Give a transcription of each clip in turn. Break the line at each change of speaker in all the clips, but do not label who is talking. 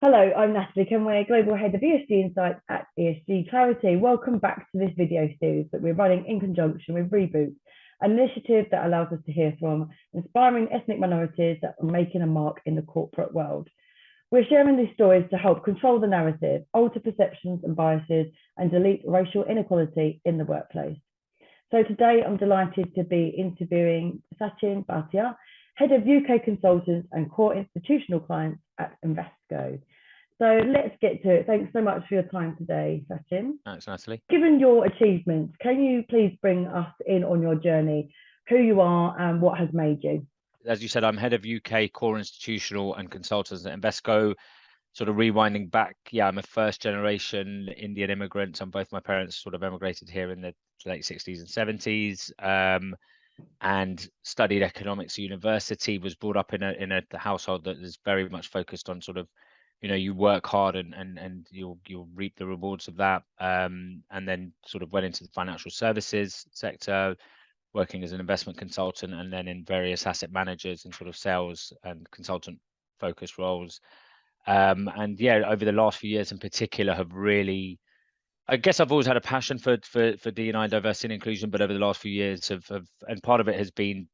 Hello, I'm Natalie Kenway, Global Head of ESG Insights at ESG Clarity. Welcome back to this video series that we're running in conjunction with Reboot, an initiative that allows us to hear from inspiring ethnic minorities that are making a mark in the corporate world. We're sharing these stories to help control the narrative, alter perceptions and biases, and delete racial inequality in the workplace. So today I'm delighted to be interviewing Sachin Bhatia, Head of UK Consultants and Core Institutional Clients at Invesco. So let's get to it. Thanks so much for your time today, Sachin.
Thanks, Natalie.
Given your achievements, can you please bring us in on your journey, who you are and what has made you?
As you said, I'm head of UK core institutional and consultants at Invesco. Sort of rewinding back, I'm a first generation Indian immigrant, and both my parents sort of emigrated here in the late 60s and 70s, and studied economics at university. Was brought up in a household that is very much focused on sort of, you work hard and you'll reap the rewards of that. And then sort of went into the financial services sector, working as an investment consultant, and then in various asset managers and sort of sales and consultant focused roles. And over the last few years in particular, have really, I guess I've always had a passion for D&I, diversity and inclusion, but over the last few years and part of it has been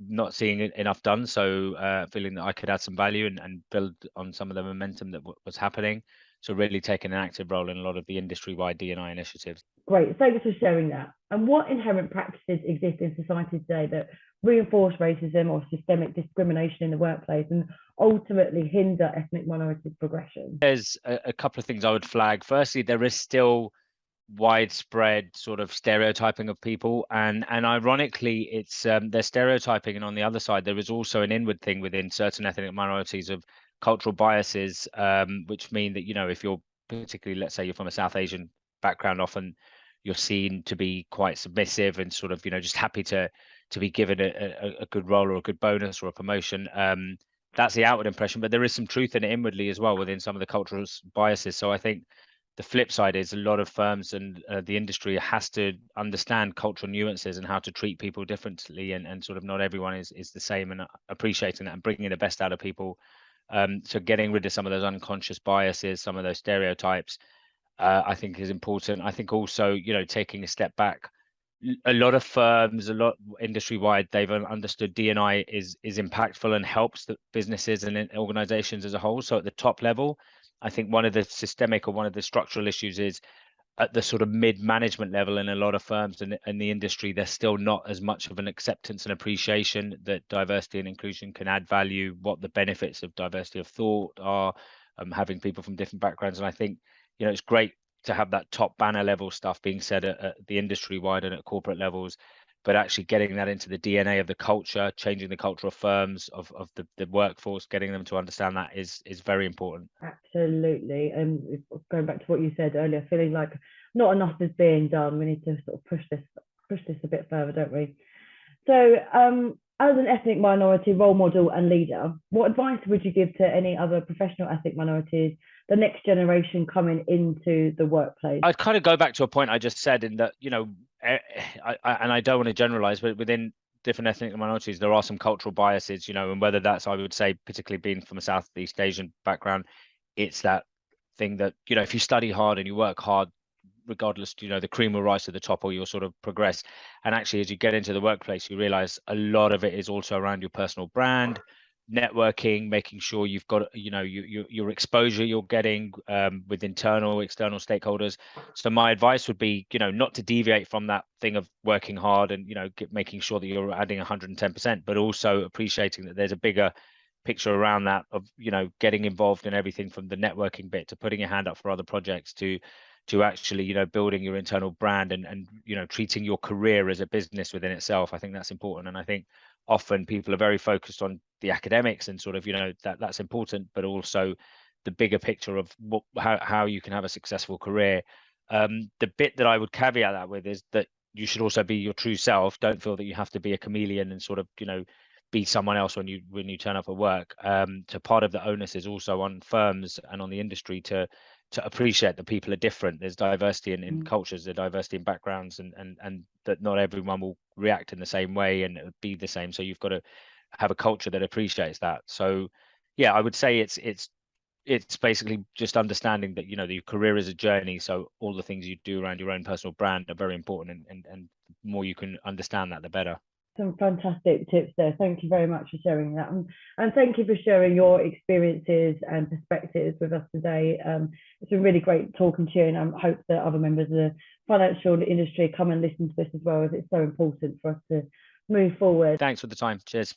not seeing enough done. So feeling that I could add some value and build on some of the momentum that was happening. So really taking an active role in a lot of the industry-wide D&I initiatives.
Great, thanks for sharing that. And what inherent practices exist in society today that reinforce racism or systemic discrimination in the workplace and ultimately hinder ethnic minorities' progression?
There's a couple of things I would flag. Firstly, there is still widespread sort of stereotyping of people, and ironically it's they're stereotyping, and on the other side there is also an inward thing within certain ethnic minorities of cultural biases, which mean that if you're particularly, let's say you're from a South Asian background, often you're seen to be quite submissive and sort of just happy to be given a good role or a good bonus or a promotion. That's the outward impression, but there is some truth in it inwardly as well within some of the cultural biases. So I think the flip side is a lot of firms and the industry has to understand cultural nuances and how to treat people differently, and sort of not everyone is the same, and appreciating that and bringing the best out of people. So getting rid of some of those unconscious biases, some of those stereotypes, I think is important. I think also, taking a step back, a lot of firms, a lot industry wide, they've understood D&I is impactful and helps the businesses and organizations as a whole. So at the top level, I think one of the systemic or one of the structural issues is at the sort of mid-management level in a lot of firms and in the industry, there's still not as much of an acceptance and appreciation that diversity and inclusion can add value, what the benefits of diversity of thought are, having people from different backgrounds. And I think, it's great to have that top banner level stuff being said at the industry wide and at corporate levels, but actually getting that into the DNA of the culture, changing the culture of firms, of the workforce, getting them to understand that is very important.
Absolutely. And going back to what you said earlier, feeling like not enough is being done. We need to sort of push this a bit further, don't we? So as an ethnic minority role model and leader, what advice would you give to any other professional ethnic minorities, the next generation coming into the workplace?
I'd kind of go back to a point I just said in that, I don't want to generalize, but within different ethnic minorities, there are some cultural biases, and whether that's, I would say, particularly being from a Southeast Asian background, it's that thing that, if you study hard and you work hard, regardless, the cream will rise to the top or you'll sort of progress. And actually, as you get into the workplace, you realize a lot of it is also around your personal brand, networking, making sure you've got, your exposure you're getting with internal, external stakeholders. So my advice would be, not to deviate from that thing of working hard and, making sure that you're adding 110%, but also appreciating that there's a bigger picture around that of, getting involved in everything from the networking bit to putting your hand up for other projects to actually, building your internal brand and treating your career as a business within itself. I think that's important. And I think often people are very focused on the academics and sort of, that's important, but also the bigger picture of how you can have a successful career. The bit that I would caveat that with is that you should also be your true self. Don't feel that you have to be a chameleon and sort of, be someone else when you turn up at work. So part of the onus is also on firms and on the industry to appreciate that people are different. There's diversity in cultures, there's diversity in backgrounds, and that not everyone will react in the same way and be the same. So you've got to have a culture that appreciates that. So I would say it's it's basically just understanding that, you know, your career is a journey. So all the things you do around your own personal brand are very important, and the more you can understand that, the better.
Some fantastic tips there. Thank you very much for sharing that. And thank you for sharing your experiences and perspectives with us today. It's been really great talking to you, and I hope that other members of the financial industry come and listen to this as well, as it's so important for us to move forward.
Thanks for the time. Cheers.